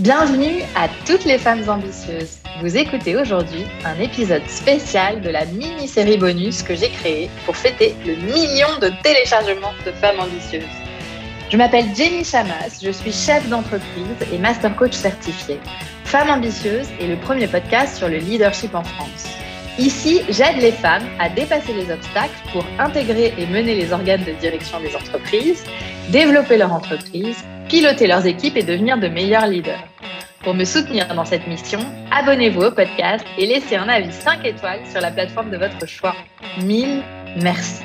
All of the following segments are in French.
Bienvenue à toutes les femmes ambitieuses. Vous écoutez aujourd'hui un épisode spécial de la mini-série bonus que j'ai créée pour fêter le million de téléchargements de femmes ambitieuses. Je m'appelle Jenny Chamas, je suis chef d'entreprise et master coach certifié. Femmes ambitieuses est le premier podcast sur le leadership en France. Ici, j'aide les femmes à dépasser les obstacles pour intégrer et mener les organes de direction des entreprises, développer leur entreprise, piloter leurs équipes et devenir de meilleurs leaders. Pour me soutenir dans cette mission, abonnez-vous au podcast et laissez un avis 5 étoiles sur la plateforme de votre choix. 1000 merci.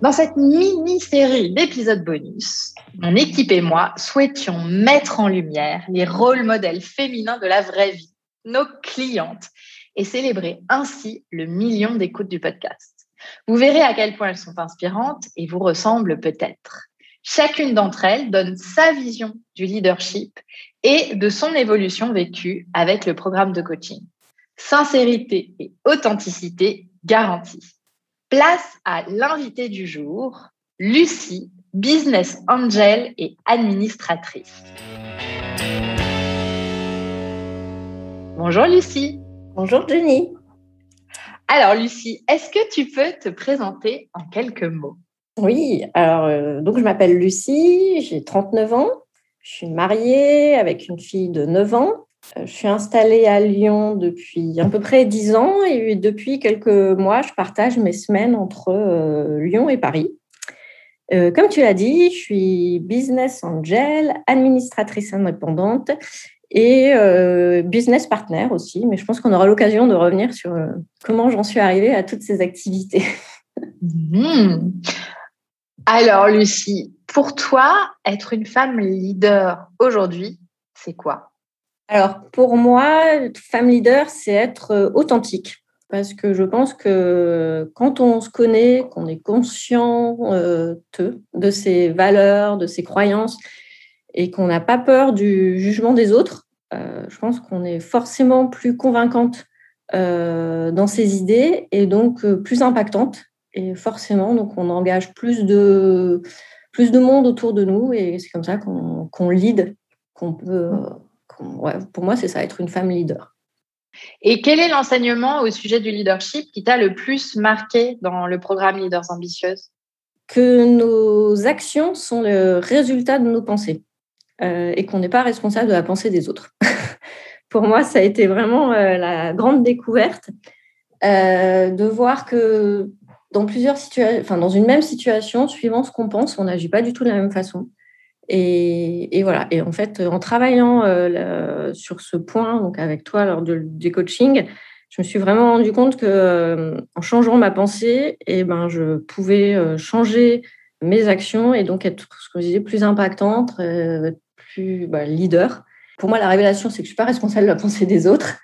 Dans cette mini-série d'épisodes bonus, mon équipe et moi souhaitions mettre en lumière les rôles modèles féminins de la vraie vie, nos clientes, et célébrer ainsi le million d'écoutes du podcast. Vous verrez à quel point elles sont inspirantes et vous ressemblent peut-être. Chacune d'entre elles donne sa vision du leadership et de son évolution vécue avec le programme de coaching. Sincérité et authenticité garanties. Place à l'invitée du jour, Lucie, business angel et administratrice. Bonjour Lucie. Bonjour Jenny. Alors Lucie, est-ce que tu peux te présenter en quelques mots ? Oui, alors donc je m'appelle Lucie, j'ai 39 ans, je suis mariée avec une fille de 9 ans. Je suis installée à Lyon depuis à peu près 10 ans et depuis quelques mois, je partage mes semaines entre Lyon et Paris. Comme tu l'as dit, je suis business angel, administratrice indépendante et business partner aussi, mais je pense qu'on aura l'occasion de revenir sur comment j'en suis arrivée à toutes ces activités. Alors Lucie, pour toi, être une femme leader aujourd'hui, c'est quoi ? Alors, pour moi, femme leader, c'est être authentique. Parce que je pense que quand on se connaît, qu'on est conscient de ses valeurs, de ses croyances, et qu'on n'a pas peur du jugement des autres, je pense qu'on est forcément plus convaincante dans ses idées et donc plus impactante. Et forcément, donc, on engage plus de monde autour de nous et c'est comme ça qu'on lead, qu'on peut... Ouais, pour moi, c'est ça, être une femme leader. Et quel est l'enseignement au sujet du leadership qui t'a le plus marqué dans le programme Leaders Ambitieuses ? Que nos actions sont le résultat de nos pensées et qu'on n'est pas responsable de la pensée des autres. Pour moi, ça a été vraiment la grande découverte de voir que dans plusieurs situations, enfin dans une même situation, suivant ce qu'on pense, on n'agit pas du tout de la même façon. Et voilà. Et en fait, en travaillant sur ce point, donc avec toi lors du coaching, je me suis vraiment rendu compte que en changeant ma pensée, je pouvais changer mes actions et donc être, ce que je disais, plus impactante, plus leader. Pour moi, la révélation, c'est que je suis pas responsable de la pensée des autres.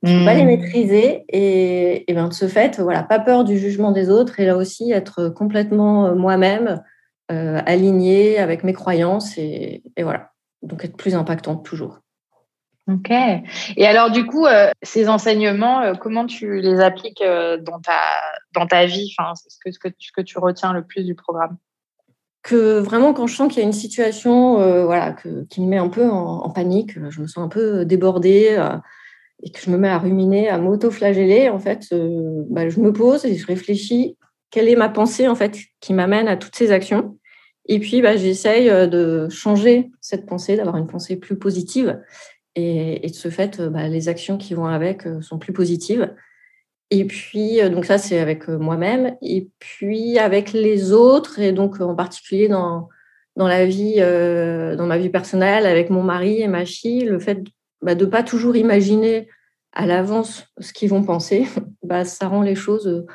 Je ne peux pas les maîtriser et de ce fait, voilà, pas peur du jugement des autres et là aussi être complètement moi-même, alignée avec mes croyances et voilà. Donc être plus impactante toujours. Ok. Et alors du coup, ces enseignements, comment tu les appliques dans ta vie ? Enfin, ce que tu retiens le plus du programme ? Que vraiment, quand je sens qu'il y a une situation qui me met un peu en panique, je me sens un peu débordée et que je me mets à ruminer, à m'auto-flageller, en fait, je me pose et je réfléchis quelle est ma pensée en fait qui m'amène à toutes ces actions. Et puis, j'essaye de changer cette pensée, d'avoir une pensée plus positive. Et de ce fait, les actions qui vont avec sont plus positives. Et puis, donc ça, c'est avec moi-même. Et puis, avec les autres, et donc en particulier dans la vie, dans ma vie personnelle, avec mon mari et ma fille, le fait de ne pas toujours imaginer à l'avance ce qu'ils vont penser, ça rend les choses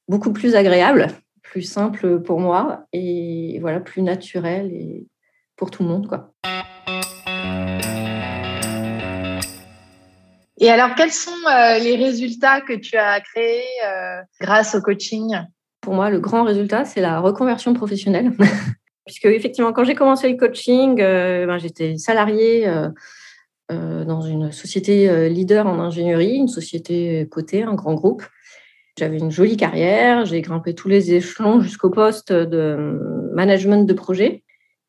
beaucoup plus agréables, plus simples pour moi et voilà, plus naturelles et pour tout le monde, quoi. Et alors, quels sont les résultats que tu as créés grâce au coaching ? Pour moi, le grand résultat, c'est la reconversion professionnelle. Puisque, effectivement, quand j'ai commencé le coaching, j'étais salariée dans une société leader en ingénierie, une société cotée, un grand groupe. J'avais une jolie carrière, j'ai grimpé tous les échelons jusqu'au poste de management de projet.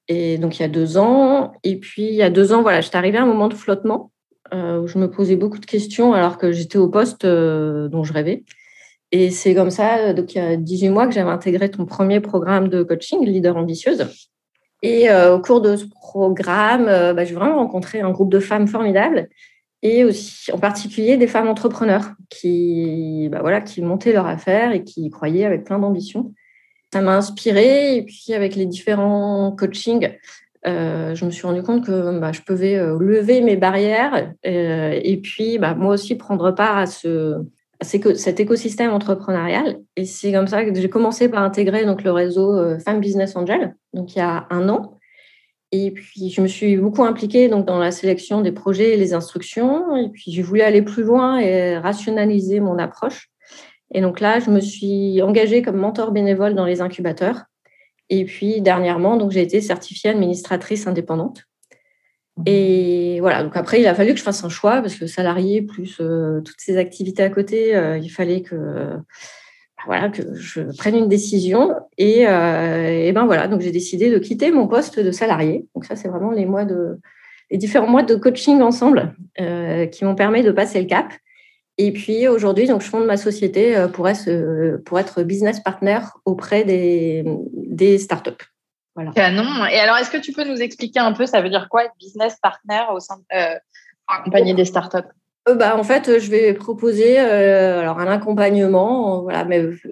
Et donc, il y a 2 ans. Et puis, il y a 2 ans, voilà, j'étais arrivée à un moment de flottement où je me posais beaucoup de questions alors que j'étais au poste dont je rêvais. Et c'est comme ça, donc il y a 18 mois que j'avais intégré ton premier programme de coaching, Leader Ambitieuse. Et au cours de ce programme, j'ai vraiment rencontré un groupe de femmes formidables et aussi en particulier des femmes entrepreneurs qui montaient leur affaire et qui y croyaient avec plein d'ambition. Ça m'a inspirée et puis avec les différents coachings, je me suis rendu compte que je pouvais lever mes barrières et puis moi aussi prendre part à cet écosystème entrepreneurial. Et c'est comme ça que j'ai commencé par intégrer donc, le réseau Femmes Business Angel, donc il y a 1 an. Et puis, je me suis beaucoup impliquée donc, dans la sélection des projets et les instructions. Et puis, j'ai voulu aller plus loin et rationaliser mon approche. Et donc là, je me suis engagée comme mentor bénévole dans les incubateurs. Et puis, dernièrement, donc, j'ai été certifiée administratrice indépendante. Et voilà, donc après, il a fallu que je fasse un choix parce que salarié plus toutes ces activités à côté, il fallait que je prenne une décision. Et voilà, donc j'ai décidé de quitter mon poste de salarié. Donc ça, c'est vraiment les différents mois de coaching ensemble qui m'ont permis de passer le cap. Et puis aujourd'hui, donc, je fonde ma société pour être business partner auprès des startups. Voilà. Canon. Et alors, est-ce que tu peux nous expliquer un peu, ça veut dire quoi être business partner au sein pour accompagner des startups? En fait, je vais proposer un accompagnement,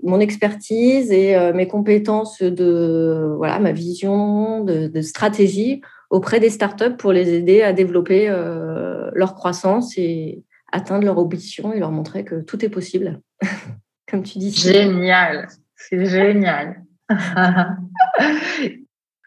mon expertise et mes compétences ma vision de stratégie auprès des startups pour les aider à développer leur croissance et atteindre leur ambition et leur montrer que tout est possible, comme tu dis. Génial, c'est génial.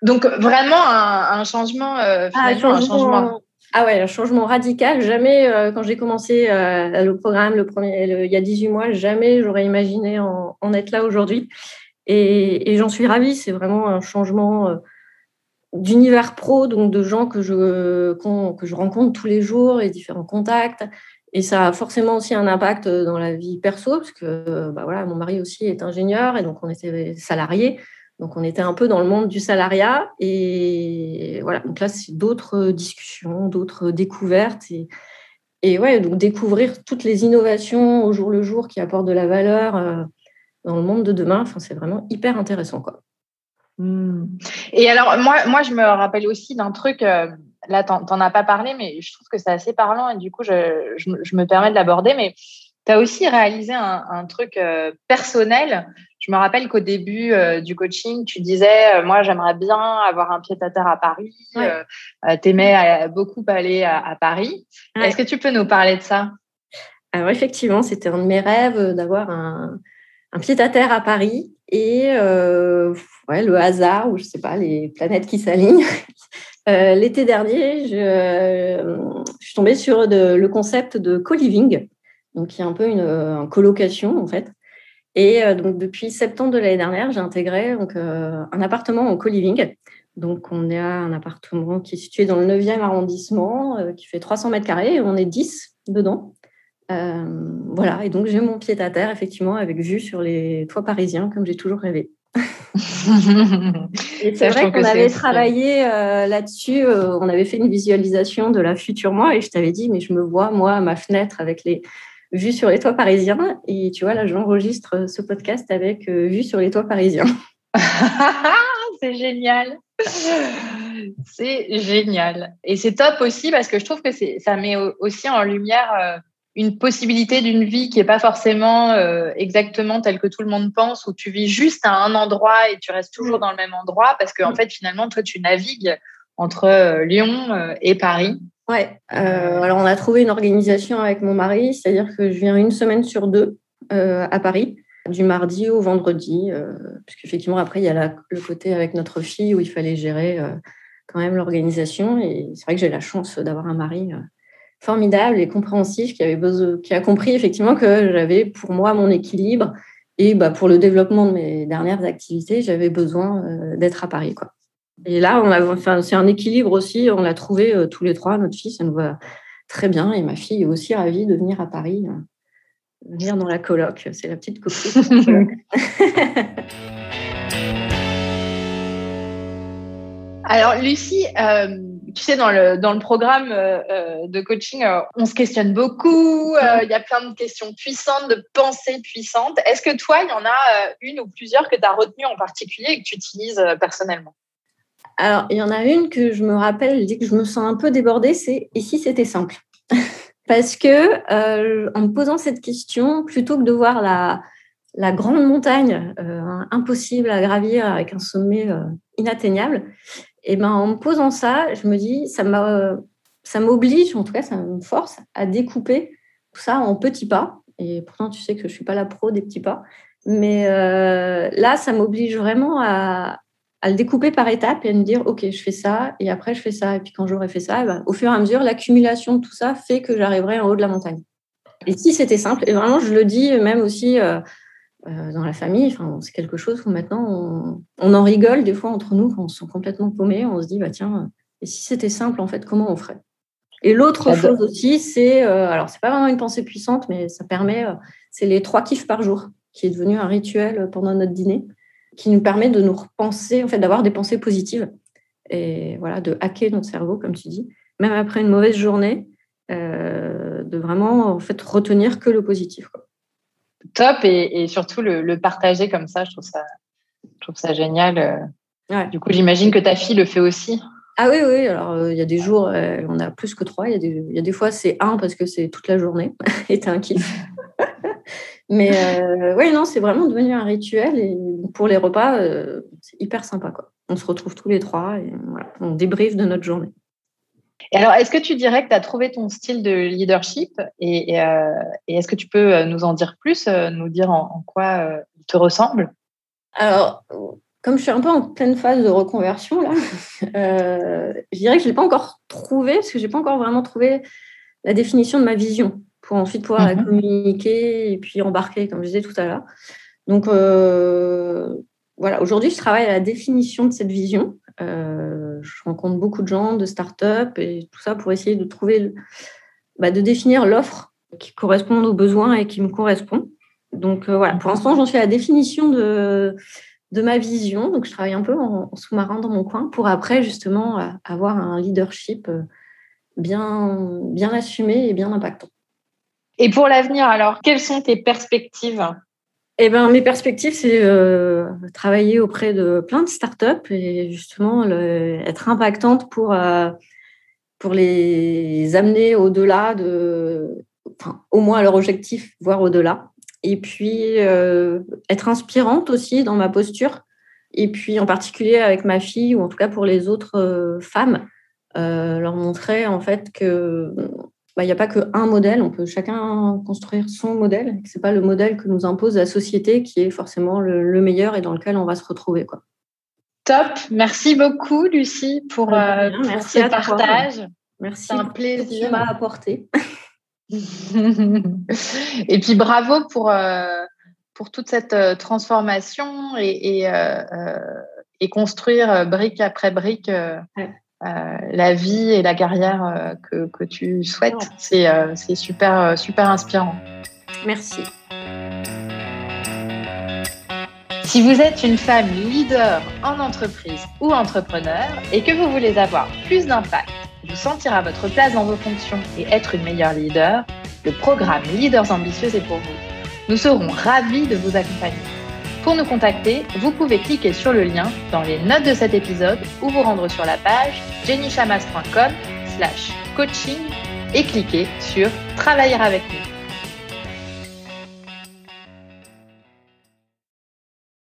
Donc, vraiment un changement, un changement. Un changement radical. Jamais, quand j'ai commencé le programme, il y a 18 mois, jamais j'aurais imaginé en être là aujourd'hui. Et j'en suis ravie. C'est vraiment un changement d'univers pro, donc de gens que je rencontre tous les jours, les différents contacts. Et ça a forcément aussi un impact dans la vie perso, parce que mon mari aussi est ingénieur et donc on était salariés. Donc, on était un peu dans le monde du salariat. Et voilà, donc là, c'est d'autres discussions, d'autres découvertes. Donc découvrir toutes les innovations au jour le jour qui apportent de la valeur dans le monde de demain, c'est vraiment hyper intéressant, quoi. Et alors, moi, je me rappelle aussi d'un truc, là, t'en as pas parlé, mais je trouve que c'est assez parlant et du coup, je me permets de l'aborder. Mais tu as aussi réalisé un truc personnel. Je me rappelle qu'au début du coaching, tu disais, moi, j'aimerais bien avoir un pied-à-terre à Paris. Ouais. T'aimais beaucoup aller à Paris. Ouais. Est-ce que tu peux nous parler de ça? Alors, effectivement, c'était un de mes rêves d'avoir un pied-à-terre à Paris. Et le hasard, ou je ne sais pas, les planètes qui s'alignent. L'été dernier, je suis tombée sur le concept de co-living, donc qui est un peu une colocation, en fait. Et donc, depuis septembre de l'année dernière, j'ai intégré un appartement en co-living. Donc, on a un appartement qui est situé dans le 9e arrondissement, qui fait 300 mètres carrés, et on est 10 dedans. Et donc j'ai mon pied-à-terre, effectivement, avec vue sur les toits parisiens, comme j'ai toujours rêvé. Et c'est vrai qu'on avait travaillé là-dessus, on avait fait une visualisation de la future moi, et je t'avais dit, mais je me vois, moi, à ma fenêtre, avec les vues sur les toits parisiens. Et tu vois, là, j'enregistre ce podcast avec vue sur les toits parisiens. C'est génial. C'est génial. Et c'est top aussi parce que je trouve que ça met aussi en lumière une possibilité d'une vie qui n'est pas forcément exactement telle que tout le monde pense, où tu vis juste à un endroit et tu restes toujours dans le même endroit parce qu'en fait, finalement, toi, tu navigues entre Lyon et Paris. Ouais. Alors, on a trouvé une organisation avec mon mari, c'est-à-dire que je viens 1 semaine sur 2 à Paris, du mardi au vendredi, puisqu'effectivement, après, il y a le côté avec notre fille où il fallait gérer quand même l'organisation. Et c'est vrai que j'ai la chance d'avoir un mari formidable et compréhensif qui a compris effectivement que j'avais pour moi mon équilibre et pour le développement de mes dernières activités, j'avais besoin d'être à Paris, quoi. Et là, c'est un équilibre aussi, on l'a trouvé tous les 3, notre fille, ça nous va très bien et ma fille est aussi ravie de venir à Paris, venir dans la coloc, c'est la petite copine. Alors, Lucie, tu sais, dans le programme de coaching, on se questionne beaucoup. Il y a plein de questions puissantes, de pensées puissantes. Est-ce que toi, il y en a une ou plusieurs que tu as retenues en particulier et que tu utilises personnellement? Alors, il y en a une que je me rappelle, dès que je me sens un peu débordée, c'est « et si c'était simple ?» Parce que en me posant cette question, plutôt que de voir la grande montagne impossible à gravir avec un sommet inatteignable, et ben, en me posant ça, je me dis, ça m'oblige, en tout cas, ça me force à découper tout ça en petits pas. Et pourtant, tu sais que je ne suis pas la pro des petits pas. Mais là, ça m'oblige vraiment à le découper par étapes et à me dire, OK, je fais ça, et après, je fais ça. Et puis, quand j'aurai fait ça, ben, au fur et à mesure, l'accumulation de tout ça fait que j'arriverai en haut de la montagne. Et si c'était simple, et vraiment, je le dis même aussi dans la famille, c'est quelque chose où maintenant, on en rigole des fois entre nous quand on se sent complètement paumé. On se dit, bah, tiens, et si c'était simple, en fait, comment on ferait? Et l'autre chose aussi, c'est, alors, c'est pas vraiment une pensée puissante, mais ça permet, c'est les 3 kiffs par jour, qui est devenu un rituel pendant notre dîner, qui nous permet de nous repenser, en fait, d'avoir des pensées positives et voilà, de hacker notre cerveau, comme tu dis, même après une mauvaise journée, de vraiment, en fait, retenir que le positif, quoi. Top, et surtout le partager comme ça, je trouve ça génial. Ouais. Du coup, j'imagine que ta fille le fait aussi. Ah oui, alors il y a des jours, on a plus que 3, il y a des fois c'est 1 parce que c'est toute la journée et t'as un kiff. Mais oui, non, c'est vraiment devenu un rituel, et pour les repas, c'est hyper sympa, quoi. On se retrouve tous les 3 et voilà, on débriefe de notre journée. Et alors, est-ce que tu dirais que tu as trouvé ton style de leadership et est-ce que tu peux nous en dire plus, nous dire en quoi il te ressemble? Alors, comme je suis un peu en pleine phase de reconversion, là, je dirais que je ne l'ai pas encore trouvé, parce que je n'ai pas encore vraiment trouvé la définition de ma vision pour ensuite pouvoir la communiquer et puis embarquer, comme je disais tout à l'heure. Donc, voilà, aujourd'hui, je travaille à la définition de cette vision. Je rencontre beaucoup de gens, de start-up et tout ça pour essayer de trouver, de définir l'offre qui corresponde aux besoins et qui me correspond. Donc, voilà, pour l'instant, j'en suis à la définition de ma vision. Donc, je travaille un peu en sous-marin dans mon coin pour après, justement, avoir un leadership bien assumé et bien impactant. Et pour l'avenir, alors, quelles sont tes perspectives ? Eh ben, mes perspectives, c'est travailler auprès de plein de startups et justement être impactante pour les amener au-delà au moins à leur objectif, voire au-delà. Et puis, être inspirante aussi dans ma posture. Et puis, en particulier avec ma fille, ou en tout cas pour les autres femmes, leur montrer en fait que il n'y a pas qu'un modèle, on peut chacun construire son modèle. Ce n'est pas le modèle que nous impose la société qui est forcément le meilleur et dans lequel on va se retrouver, quoi. Top, merci beaucoup Lucie pour ce partage. Merci, c'est un plaisir. Que tu m'as apporté. Et puis bravo pour toute cette transformation et construire brique après brique la vie et la carrière que tu souhaites. C'est super inspirant. Merci. Si vous êtes une femme leader en entreprise ou entrepreneur et que vous voulez avoir plus d'impact, vous sentir à votre place dans vos fonctions et être une meilleure leader, le programme Leaders Ambitieuses est pour vous. Nous serons ravis de vous accompagner. Pour nous contacter, vous pouvez cliquer sur le lien dans les notes de cet épisode ou vous rendre sur la page jennychamas.com/coaching et cliquer sur « Travailler avec nous ».